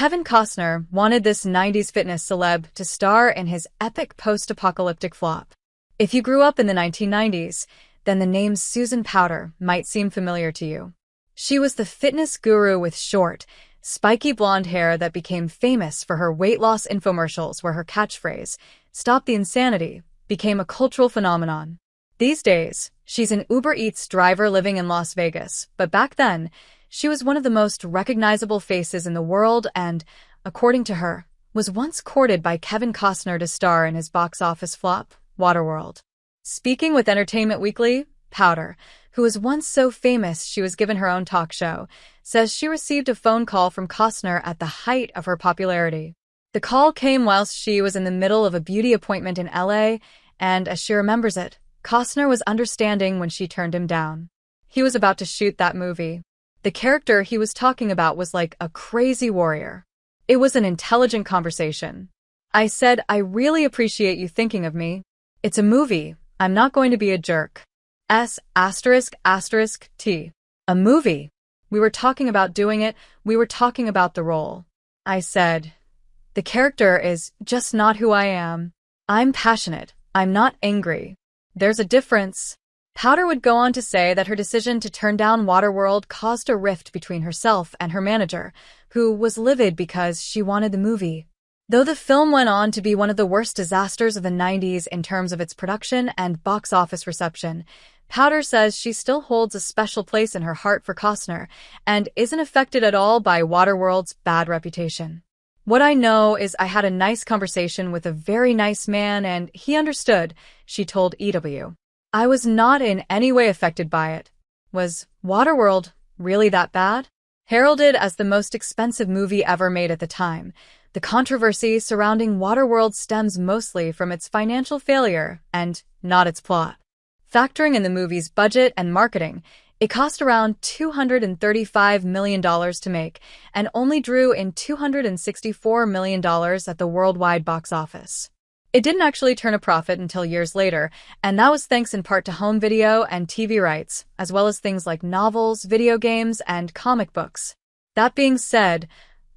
Kevin Costner wanted this 90s fitness celeb to star in his epic post-apocalyptic flop. If you grew up in the 1990s, then the name Susan Powter might seem familiar to you. She was the fitness guru with short, spiky blonde hair that became famous for her weight loss infomercials where her catchphrase, "Stop the Insanity," became a cultural phenomenon. These days, she's an Uber Eats driver living in Las Vegas, but back then, she was one of the most recognizable faces in the world and, according to her, was once courted by Kevin Costner to star in his box office flop, Waterworld. Speaking with Entertainment Weekly, Powter, who was once so famous she was given her own talk show, says she received a phone call from Costner at the height of her popularity. The call came whilst she was in the middle of a beauty appointment in LA, and as she remembers it, Costner was understanding when she turned him down. He was about to shoot that movie. The character he was talking about was like a crazy warrior. It was an intelligent conversation. I said, "I really appreciate you thinking of me. It's a movie. I'm not going to be a jerk. T. A movie. We were talking about doing it. We were talking about the role." I said, "The character is just not who I am. I'm passionate. I'm not angry. There's a difference." Powter would go on to say that her decision to turn down Waterworld caused a rift between herself and her manager, who was livid because she wanted the movie. Though the film went on to be one of the worst disasters of the 90s in terms of its production and box office reception, Powter says she still holds a special place in her heart for Costner and isn't affected at all by Waterworld's bad reputation. "What I know is I had a nice conversation with a very nice man and he understood," she told EW. "I was not in any way affected by it." Was Waterworld really that bad? Heralded as the most expensive movie ever made at the time, the controversy surrounding Waterworld stems mostly from its financial failure and not its plot. Factoring in the movie's budget and marketing, it cost around $235 million to make and only drew in $264 million at the worldwide box office. It didn't actually turn a profit until years later, and that was thanks in part to home video and TV rights, as well as things like novels, video games, and comic books. That being said,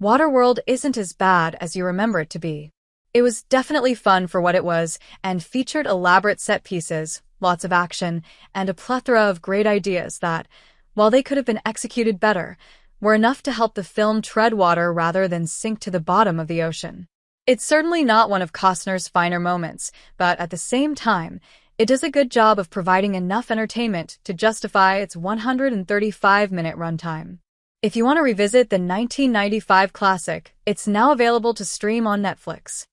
Waterworld isn't as bad as you remember it to be. It was definitely fun for what it was and featured elaborate set pieces, lots of action, and a plethora of great ideas that, while they could have been executed better, were enough to help the film tread water rather than sink to the bottom of the ocean. It's certainly not one of Costner's finer moments, but at the same time, it does a good job of providing enough entertainment to justify its 135-minute runtime. If you want to revisit the 1995 classic, it's now available to stream on Netflix.